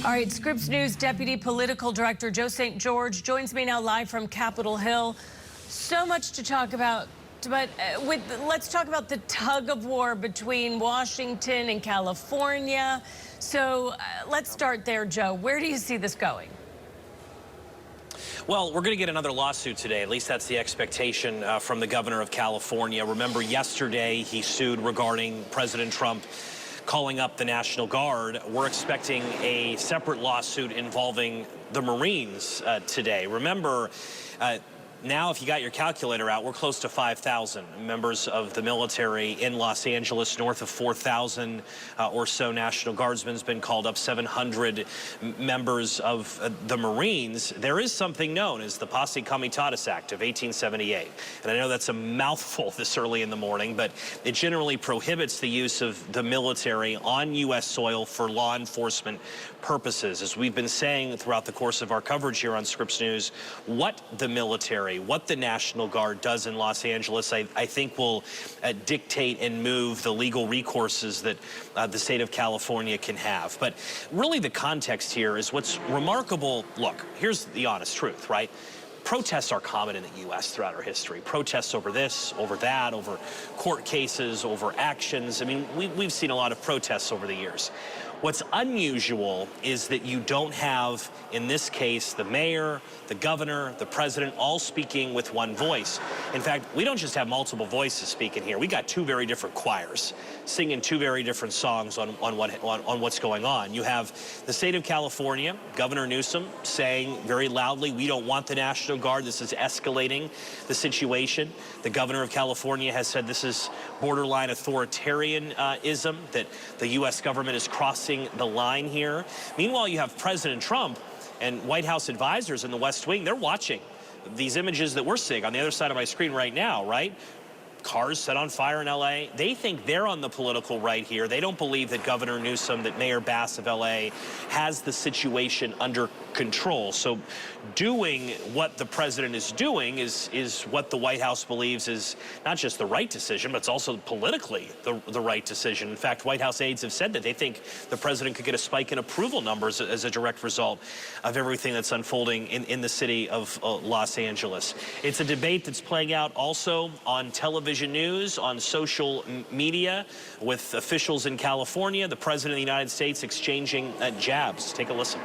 All right, Scripps News Deputy Political Director Joe St. George joins me now live from Capitol Hill. So much to talk about, but let's talk about the tug of war between Washington and California. So let's start there, Joe. Where do you see this going? Well, we're going to get another lawsuit today. At least that's the expectation from the governor of California. Remember, yesterday he sued regarding President Trump calling up the National Guard. We're expecting a separate lawsuit involving the Marines today. Remember, now, if you got your calculator out, we're close to 5,000 members of the military in Los Angeles, north of 4,000 or so National Guardsmen's been called up, 700 members of the Marines. There is something known as the Posse Comitatus Act of 1878. And I know that's a mouthful this early in the morning, but it generally prohibits the use of the military on U.S. soil for law enforcement purposes. As we've been saying throughout the course of our coverage here on Scripps News, what the military, what the National Guard does in Los Angeles, I think will dictate and move the legal recourses that the state of California can have. But really the context here is what's remarkable. Look, here's the honest truth, right? Protests are common in the U.S. throughout our history. Protests over this, over that, over court cases, over actions. I mean, we've seen a lot of protests over the years. What's unusual is that you don't have, in this case, the mayor, the governor, the president, all speaking with one voice. In fact, we don't just have multiple voices speaking here. We got two very different choirs singing two very different songs on what's going on. You have the state of California, Governor Newsom, saying very loudly, we don't want the National Guard. This is escalating the situation. The governor of California has said this is borderline authoritarianism, that the U.S. government is crossing the line here. Meanwhile, you have President Trump and White House advisors in the West Wing. They're watching these images that we're seeing on the other side of my screen right now, right? Cars set on fire in L.A. They think they're on the political right here. They don't believe that Governor Newsom, that Mayor Bass of L.A. has the situation under control. So doing what the president is doing is what the White House believes is not just the right decision, but it's also politically the right decision. In fact, White House aides have said that they think the president could get a spike in approval numbers as a direct result of everything that's unfolding in the city of Los Angeles. It's a debate that's playing out also on television news, on social media, with officials in California, the president of the United States exchanging jabs. Take a listen.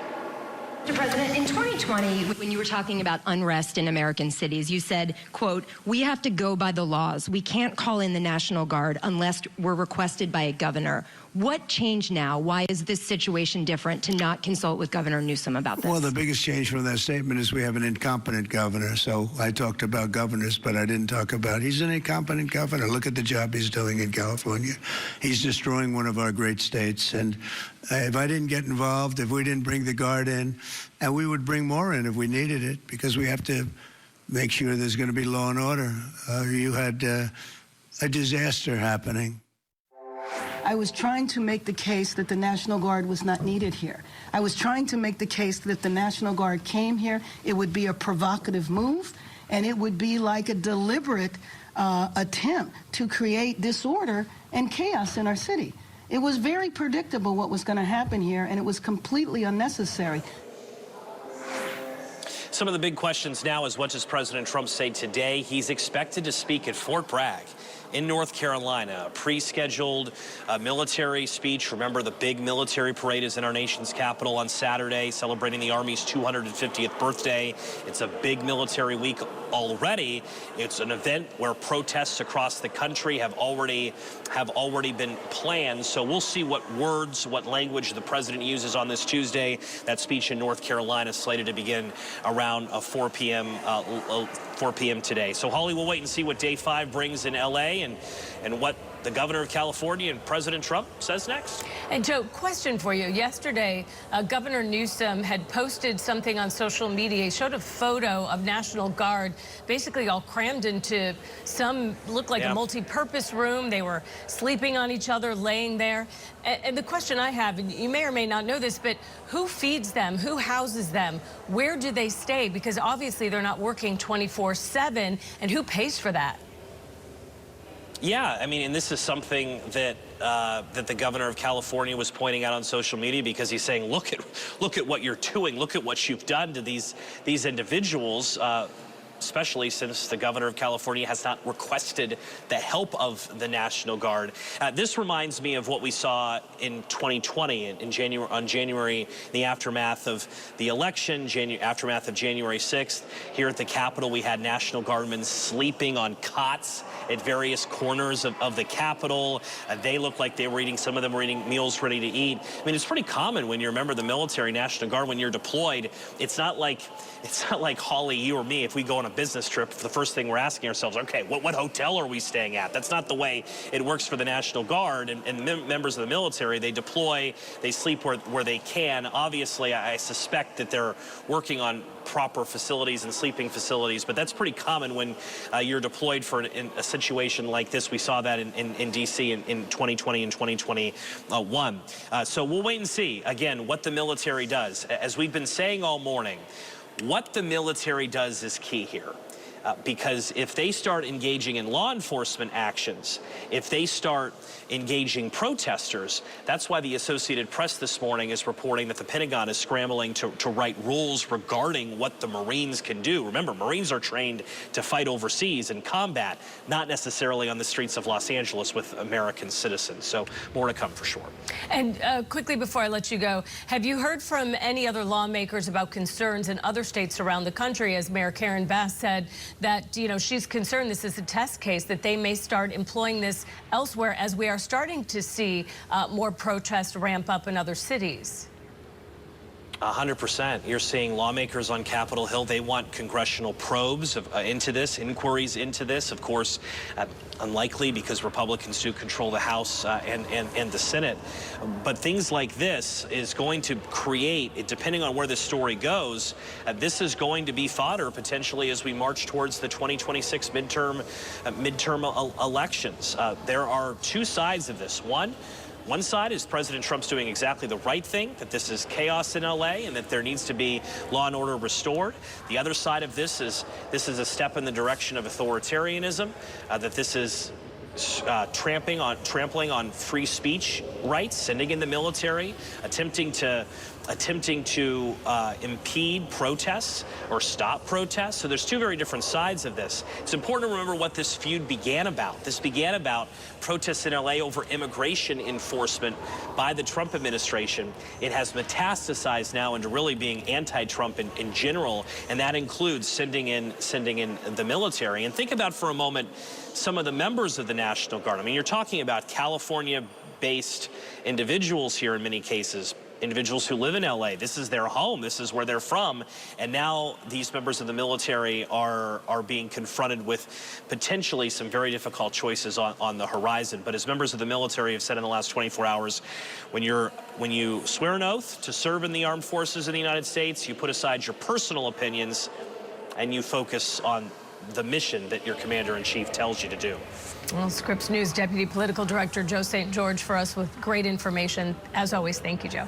Mr. President, in 2020, when you were talking about unrest in American cities, you said, quote, we have to go by the laws. We can't call in the National Guard unless we're requested by a governor. What changed now? Why is this situation different to not consult with Governor Newsom about this? Well, the biggest change from that statement is we have an incompetent governor. So I talked about governors, but I didn't talk about he's an incompetent governor. Look at the job he's doing in California. He's destroying one of our great states. And if I didn't get involved, if we didn't bring the Guard in, and we would bring more in if we needed it, because we have to make sure there's going to be law and order. You had a disaster happening. I was trying to make the case that the National Guard was not needed here. I was trying to make the case that if the National Guard came here, it would be a provocative move, and it would be like a deliberate attempt to create disorder and chaos in our city. It was very predictable what was going to happen here, and it was completely unnecessary. Some of the big questions now is what does President Trump say today? He's expected to speak at Fort Bragg in North Carolina, a pre-scheduled military speech. Remember, the big military parade is in our nation's capital on Saturday, celebrating the Army's 250th birthday. It's a big military week already. It's an event where protests across the country have already been planned. So we'll see what words, what language the president uses on this Tuesday. That speech in North Carolina is slated to begin around 4 p.m. today. So, Holly, we'll wait and see what Day 5 brings in L.A. and what the governor of California and President Trump says next. And Joe, question for you. Yesterday, Governor Newsom had posted something on social media. He showed a photo of National Guard basically all crammed into some looked like a multi-purpose room. They were sleeping on each other, laying there. And the question I have, and you may or may not know this, but who feeds them? Who houses them? Where do they stay? Because obviously they're not working 24/7, and who pays for that? Yeah, I mean, and this is something that that the governor of California was pointing out on social media, because he's saying, look at what you're doing, look at what you've done to these individuals. Especially since the governor of California has not requested the help of the National Guard. This reminds me of what we saw in 2020, in January, the aftermath of the election, aftermath of January 6th. Here at the Capitol, we had National Guardmen sleeping on cots at various corners of the Capitol. They looked like they were eating, some of them were eating meals ready to eat. I mean, it's pretty common when you're a member of the military, National Guard, when you're deployed. It's not like Holly, you or me, if we go on a business trip, the first thing we're asking ourselves, okay, what hotel are we staying at? That's not the way it works for the National Guard and members of the military. They deploy, they sleep where they can. Obviously, I suspect that they're working on proper facilities and sleeping facilities, but that's pretty common when you're deployed for a situation like this. We saw that in D.C. in 2020 and 2021. So we'll wait and see, again, what the military does. As we've been saying all morning, what the military does is key here. Because if they start engaging in law enforcement actions, if they start engaging protesters, that's why the Associated Press this morning is reporting that the Pentagon is scrambling to write rules regarding what the Marines can do. Remember, Marines are trained to fight overseas in combat, not necessarily on the streets of Los Angeles with American citizens. So more to come for sure. And quickly before I let you go, have you heard from any other lawmakers about concerns in other states around the country? As Mayor Karen Bass said, that, you know, she's concerned this is a test case, that they may start employing this elsewhere, as we are starting to see more protests ramp up in other cities. 100%. You're seeing lawmakers on Capitol Hill. They want congressional probes into this, inquiries into this. Of course, unlikely, because Republicans do control the House and the Senate. But things like this is going to create, depending on where this story goes, this is going to be fodder potentially as we march towards the 2026 midterm elections. There are two sides of this. One side is President Trump's doing exactly the right thing, that this is chaos in LA and that there needs to be law and order restored. The other side of this is a step in the direction of authoritarianism, that this is trampling on free speech rights, sending in the military, attempting to impede protests or stop protests. So there's two very different sides of this. It's important to remember what this feud began about. This began about protests in LA over immigration enforcement by the Trump administration. It has metastasized now into really being anti-Trump in general, and that includes sending in the military. And think about for a moment some of the members of the National Guard. I mean, you're talking about California-based individuals here in many cases, individuals who live in LA. This is their home. This is where they're from. And now these members of the military are being confronted with potentially some very difficult choices on the horizon. But as members of the military have said in the last 24 hours, when you swear an oath to serve in the armed forces of the United States, you put aside your personal opinions and you focus on the mission that your commander-in-chief tells you to do. Well, Scripps News Deputy Political Director Joe St. George for us with great information. As always, thank you, Joe.